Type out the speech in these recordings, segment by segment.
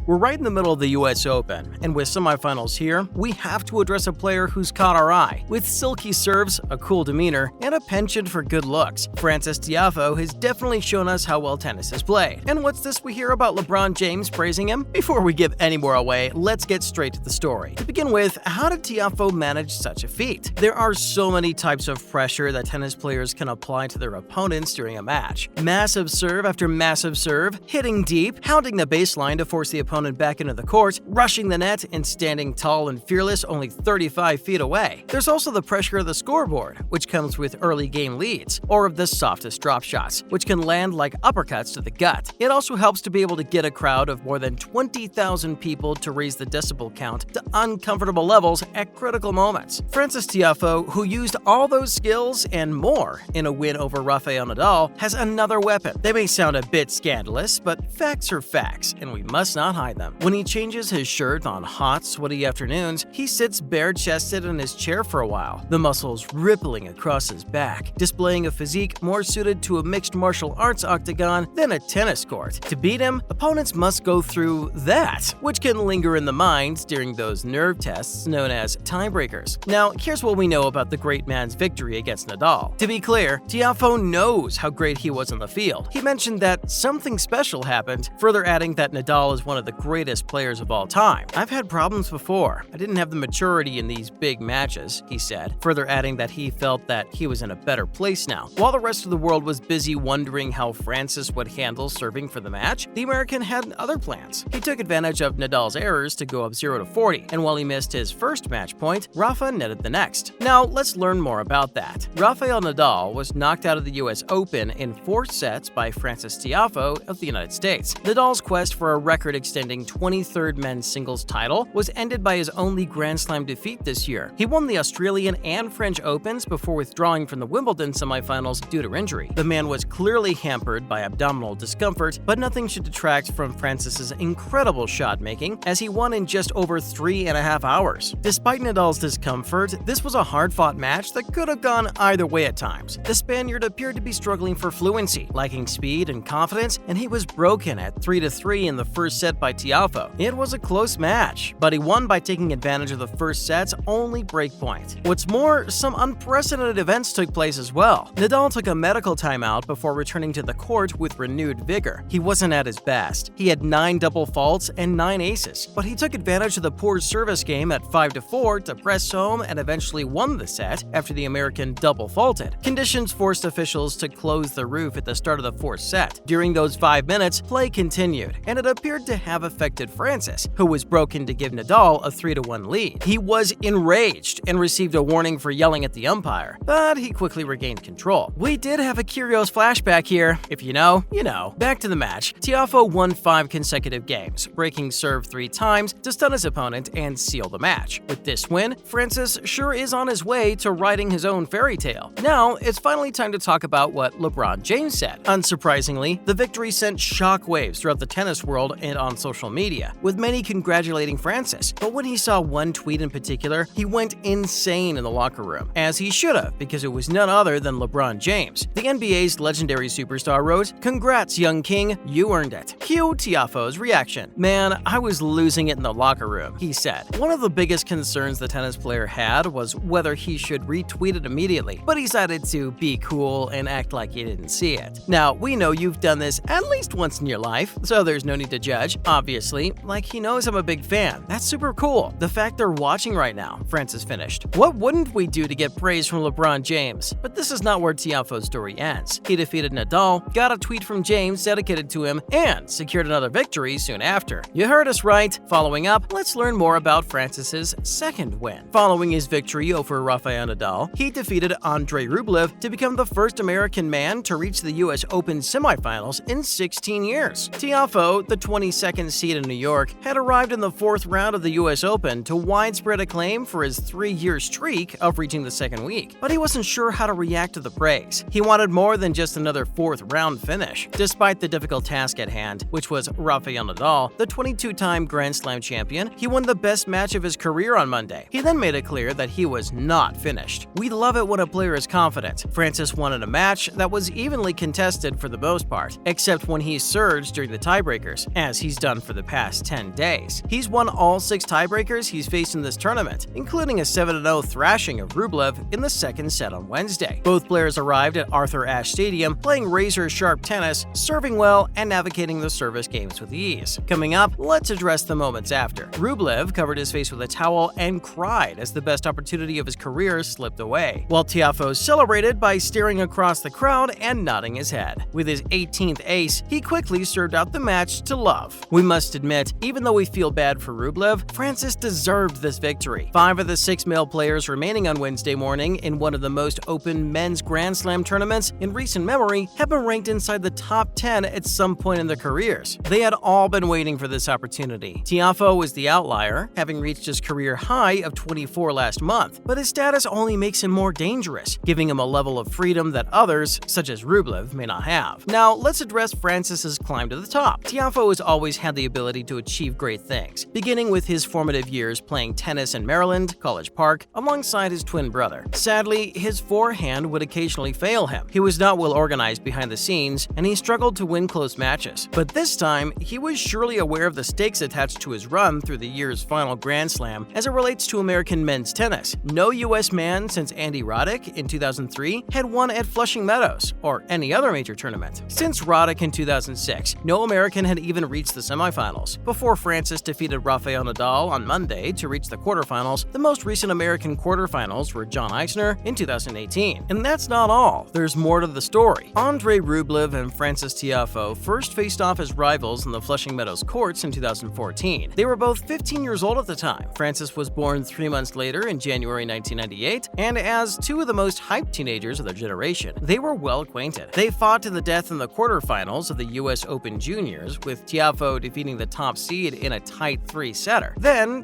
We're right in the middle of the US Open, and with semifinals here, we have to address a player who's caught our eye. With silky serves, a cool demeanor, and a penchant for good looks, Frances Tiafoe has definitely shown us how well tennis is played. And what's this we hear about LeBron James praising him? Before we give any more away, let's get straight to the story. To begin with, how did Tiafoe manage such a feat? There are so many types of pressure that tennis players can apply to their opponents during a match. Massive serve after massive serve, hitting deep, hounding the baseline to force the opponent back into the court, rushing the net, and standing tall and fearless only 35 feet away. There's also the pressure of the scoreboard, which comes with early game leads, or of the softest drop shots, which can land like uppercuts to the gut. It also helps to be able to get a crowd of more than 20,000 people to raise the decibel count to uncomfortable levels at critical moments. Frances Tiafoe, who used all those skills and more in a win over Rafael Nadal, has another weapon. They may sound a bit scandalous, but facts are facts, and we must not hide them. When he changes his shirt on hot, sweaty afternoons, he sits bare-chested in his chair for a while, the muscles rippling across his back, displaying a physique more suited to a mixed martial arts octagon than a tennis court. To beat him, opponents must go through that, which can linger in the mind during those nerve tests known as tiebreakers. Now, here's what we know about the great man's victory against Nadal. To be clear, Tiafoe knows how great he was on the field. He mentioned that something special happened, further adding that Nadal is one of the greatest players of all time. "I've had problems before. I didn't have the maturity in these big matches," he said, further adding that he felt that he was in a better place now. While the rest of the world was busy wondering how Frances would handle serving for the match, the American had other plans. He took advantage of Nadal's errors to go up 0-40, and while he missed his first match point, Rafa netted the next. Now, let's learn more about that. Rafael Nadal was knocked out of the US Open in 4 sets by Frances Tiafoe of the United States. Nadal's quest for a record-extending 23rd men's singles title was ended by his only Grand Slam defeat this year. He won the Australian and French Opens before withdrawing from the Wimbledon semifinals due to injury. The man was clearly hampered by abdominal discomfort, but nothing should detract from Frances's incredible shot-making as he won in just over 3.5 hours. Despite Nadal's discomfort, this was a hard-fought match that could have gone either way at times. The Spaniard appeared to be struggling for fluency, lacking speed and confidence, and he was broken at 3-3 in the first set by Tiafoe. It was a close match, but he won by taking advantage of the first set's only breakpoint. What's more, some unprecedented events took place as well. Nadal took a medical timeout before returning to the court with renewed vigor. He wasn't at his best. He had 9 double faults and 9 aces, but he took advantage of the poor service game at 5-4 to press home and eventually won the set after the American double faulted. Conditions forced officials to close the roof at the start of the 4th set. During those 5 minutes, play continued, and it appeared to have affected Frances, who was broken to give Nadal a 3-1 lead. He was enraged and received a warning for yelling at the umpire, but he quickly regained control. We did have a curious flashback here. If you know, you know. Back to the match. Tiafoe won 5 consecutive games, breaking serve 3 times to stun his opponent and seal the match. With this win, Frances sure is on his way to writing his own fairy tale. Now, it's finally time to talk about what LeBron James said. Unsurprisingly, the victory sent shockwaves throughout the tennis world and on social media, with many congratulating Frances. But when he saw one tweet in particular, he went insane in the locker room, as he should have, because it was none other than LeBron James. The NBA's legendary superstar wrote, "Congrats, young king, you earned it." Cue Tiafoe's reaction. "Man, I was losing it in the locker room," he said. One of the biggest concerns the tennis player had was whether he should retweet it immediately, but he decided to be cool and act like he didn't see it. Now, we know you've done this at least once in your life, so there's no need to judge. Obviously, like, he knows I'm a big fan. That's super cool. The fact they're watching right now," Frances finished. What wouldn't we do to get praise from LeBron James? But this is not where Tiafoe's story ends. He defeated Nadal, got a tweet from James dedicated to him, and secured another victory soon after. You heard us right. Following up, let's learn more about Frances's second win. Following his victory over Rafael Nadal, he defeated Andrey Rublev to become the first American man to reach the US Open semifinals in 16 years. Tiafoe, the 22nd seed in New York, had arrived in the 4th round of the US Open to widespread acclaim for his 3-year streak of reaching the second week, but he wasn't sure how to react to the praise. He wanted more than just another 4th round finish. Despite the difficult task at hand, which was Rafael Nadal, the 22-time Grand Slam champion, he won the best match of his career on Monday. He then made it clear that he was not finished. "We love it when a player is confident." Frances won in a match that was evenly contested for the most part, except when he surged during the tiebreakers, as he's done on for the past 10 days. He's won all 6 tiebreakers he's faced in this tournament, including a 7-0 thrashing of Rublev in the second set on Wednesday. Both players arrived at Arthur Ashe Stadium playing razor-sharp tennis, serving well, and navigating the service games with ease. Coming up, let's address the moments after. Rublev covered his face with a towel and cried as the best opportunity of his career slipped away, while Tiafoe celebrated by staring across the crowd and nodding his head. With his 18th ace, he quickly served out the match to love. We must admit, even though we feel bad for Rublev, Francis deserved this victory. 5 of the 6 male players remaining on Wednesday morning in one of the most open men's Grand Slam tournaments in recent memory have been ranked inside the top 10 at some point in their careers. They had all been waiting for this opportunity. Tiafoe was the outlier, having reached his career high of 24 last month, but his status only makes him more dangerous, giving him a level of freedom that others, such as Rublev, may not have. Now, let's address Francis's climb to the top. Tiafoe has always had the ability to achieve great things, beginning with his formative years playing tennis in Maryland, College Park, alongside his twin brother. Sadly, his forehand would occasionally fail him. He was not well organized behind the scenes, and he struggled to win close matches. But this time, he was surely aware of the stakes attached to his run through the year's final Grand Slam as it relates to American men's tennis. No U.S. man since Andrey Rublev in 2003 had won at Flushing Meadows or any other major tournament. Since Rublev in 2006, no American had even reached the semifinals. Before Francis defeated Rafael Nadal on Monday to reach the quarterfinals, the most recent American quarterfinals were John Isner in 2018. And that's not all. There's more to the story. Andrey Rublev and Francis Tiafoe first faced off as rivals in the Flushing Meadows courts in 2014. They were both 15 years old at the time. Francis was born 3 months later in January 1998, and as 2 of the most hyped teenagers of their generation, they were well acquainted. They fought to the death in the quarterfinals of the US Open Juniors, with Tiafoe defeating the top seed in a tight 3-setter.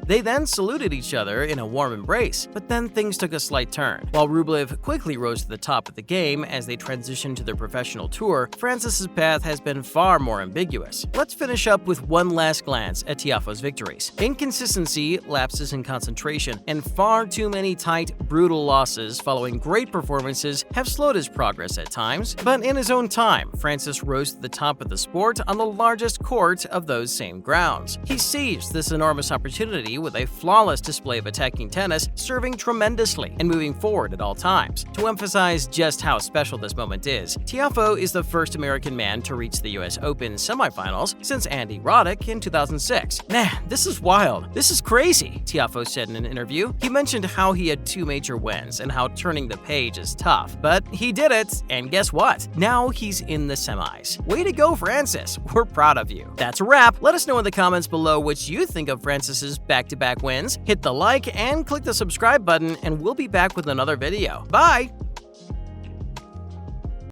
They then saluted each other in a warm embrace, but then things took a slight turn. While Rublev quickly rose to the top of the game as they transitioned to their professional tour, Francis's path has been far more ambiguous. Let's finish up with one last glance at Tiafoe's victories. Inconsistency, lapses in concentration, and far too many tight, brutal losses following great performances have slowed his progress at times, but in his own time, Francis rose to the top of the sport on the largest court of those same grounds. He seized this enormous opportunity with a flawless display of attacking tennis, serving tremendously and moving forward at all times. To emphasize just how special this moment is, Tiafoe is the first American man to reach the US Open semifinals since Andrey Rublev in 2006. Man, this is wild. This is crazy, Tiafoe said in an interview. He mentioned how he had 2 major wins and how turning the page is tough, but he did it, and guess what? Now he's in the semis. Way to go, Francis. We're proud of you. That's a wrap. Let us know in the comments below what you think of Francis's back-to-back wins. Hit the like and click the subscribe button, and we'll be back with another video. Bye!